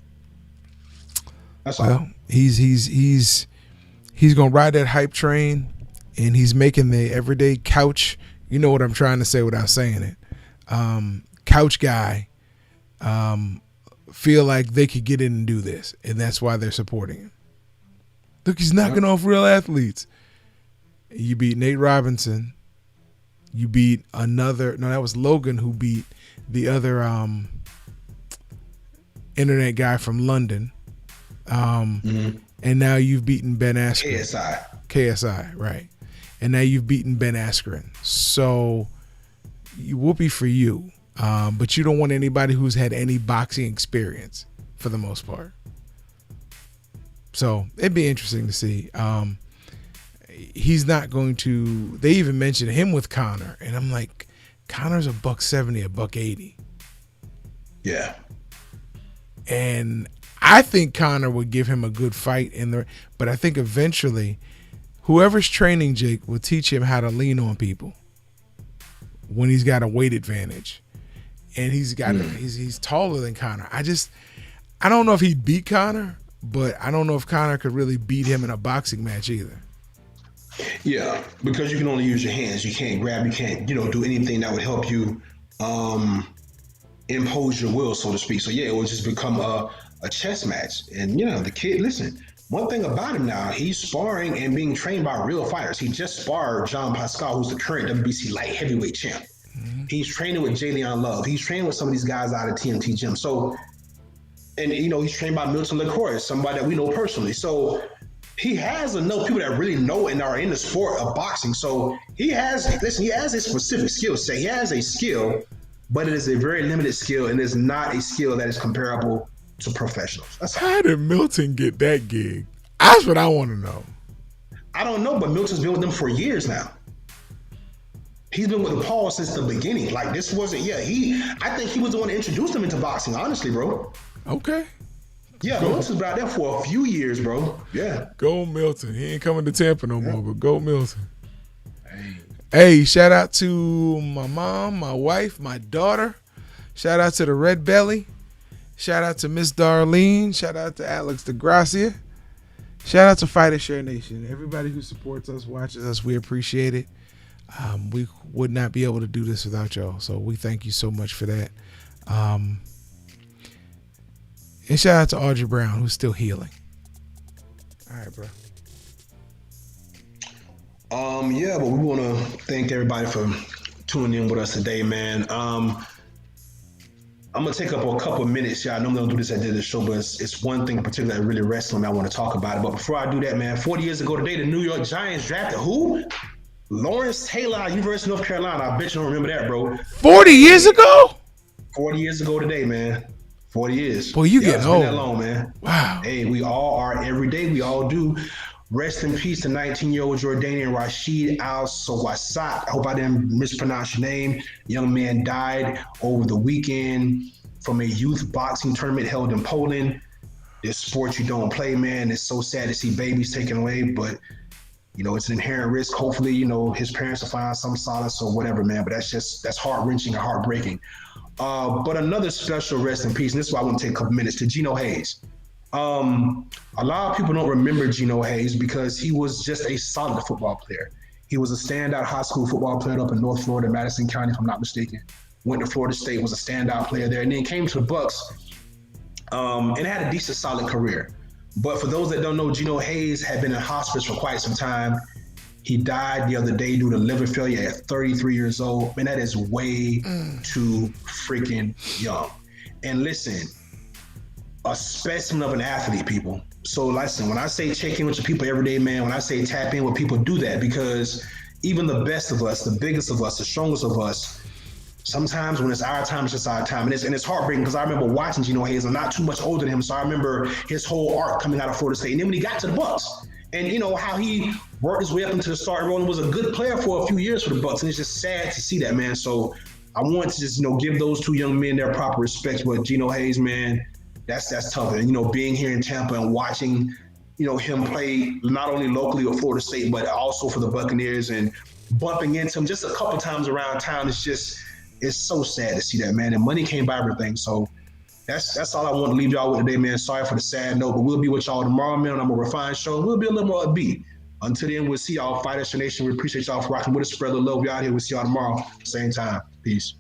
That's all. Well, he's gonna ride that hype train, and he's making the everyday couch. You know what I'm trying to say without saying it. Couch guy feel like they could get in and do this, and that's why they're supporting him. Look, he's knocking off real athletes. You beat Nate Robinson. You beat that was Logan who beat the other internet guy from London. And now you've beaten Ben Askren. KSI, right. And now you've beaten Ben Askren. So whoopee for you. But you don't want anybody who's had any boxing experience for the most part. So it'd be interesting to see. He's not going to. They even mentioned him with Conor, and I'm like, Conor's $170, $180. Yeah. And I think Conor would give him a good fight but I think eventually, whoever's training Jake will teach him how to lean on people when he's got a weight advantage. And he's taller than Conor. I don't know if he'd beat Conor, but I don't know if Conor could really beat him in a boxing match either. Yeah, because you can only use your hands. You can't grab. You can't, do anything that would help you impose your will, so to speak. So yeah, it will just become a chess match. And the kid, listen. One thing about him now, he's sparring and being trained by real fighters. He just sparred Jean Pascal, who's the current WBC light heavyweight champ. He's training with Jalen Love. He's training with some of these guys out of TNT Gym. So, and he's trained by Milton LaCroix, somebody that we know personally. So he has enough people that really know and are in the sport of boxing. So he has a specific skill set. He has a skill, but it is a very limited skill, and it's not a skill that is comparable to professionals. How did Milton get that gig? That's what I want to know. I don't know, but Milton's been with them for years now. He's been with Paul since the beginning. Like, this wasn't, I think he was the one that introduced him into boxing, honestly, bro. Okay. Yeah, Milton's been out there for a few years, bro. Yeah. Go Milton. He ain't coming to Tampa no more, but go Milton. Hey, shout out to my mom, my wife, my daughter. Shout out to the Red Belly. Shout out to Miss Darlene. Shout out to Alex DeGracia. Shout out to Fighter Share Nation. Everybody who supports us, watches us, we appreciate it. We would not be able to do this without y'all, so we thank you so much for that. And shout out to Audrey Brown, who's still healing. All right, bro. Yeah, but we want to thank everybody for tuning in with us today, man. I'm gonna take up a couple of minutes. Yeah, I normally don't do this at the end of the show, but it's one thing in particular that really wrestling I want to talk about it. But before I do that, man, 40 years ago today, the New York Giants drafted who? Lawrence Taylor, University of North Carolina. I bet you don't remember that, bro. 40 years ago? 40 years ago today, man. 40 years. Boy, you getting old. It's been that long, man. Wow. Hey, we all are every day. We all do. Rest in peace to 19-year-old Jordanian Rashid Al-Sawasat. I hope I didn't mispronounce your name. Young man died over the weekend from a youth boxing tournament held in Poland. This sport you don't play, man. It's so sad to see babies taken away, but you know, it's an inherent risk. Hopefully, you know, his parents will find some solace or whatever, man. But that's heart-wrenching and heartbreaking. But another special rest in peace, and this is why I want to take a couple minutes, to Geno Hayes. A lot of people don't remember Geno Hayes because he was just a solid football player. He was a standout high school football player up in North Florida, Madison County, if I'm not mistaken. Went to Florida State, was a standout player there, and then came to the Bucks and had a decent, solid career. But for those that don't know, Geno Hayes had been in hospice for quite some time. He died the other day due to liver failure at 33 years old. Man, that is way too freaking young. And listen, a specimen of an athlete, people. So listen, when I say check in with your people every day, man, when I say tap in with people, do that, because even the best of us, the biggest of us, the strongest of us, sometimes when it's our time, it's just our time. And it's heartbreaking because I remember watching Geno Hayes. I'm not too much older than him, so I remember his whole arc coming out of Florida State. And then when he got to the Bucks, and you know how he worked his way up into the starting role and was a good player for a few years for the Bucks. And it's just sad to see that, man. So I want to just, you know, give those two young men their proper respect. But Geno Hayes, man, that's tough. And, you know, being here in Tampa and watching, you know, him play not only locally with Florida State, but also for the Buccaneers, and bumping into him just a couple times around town, it's so sad to see that, man. And money can't buy everything. So that's all I want to leave y'all with today, man. Sorry for the sad note, but we'll be with y'all tomorrow, man, on a more refined show. We'll be a little more upbeat. Until then, we'll see y'all. Fight Us Nation. We appreciate y'all for rocking with us. Spread the love. We out here. We'll see y'all tomorrow, same time. Peace.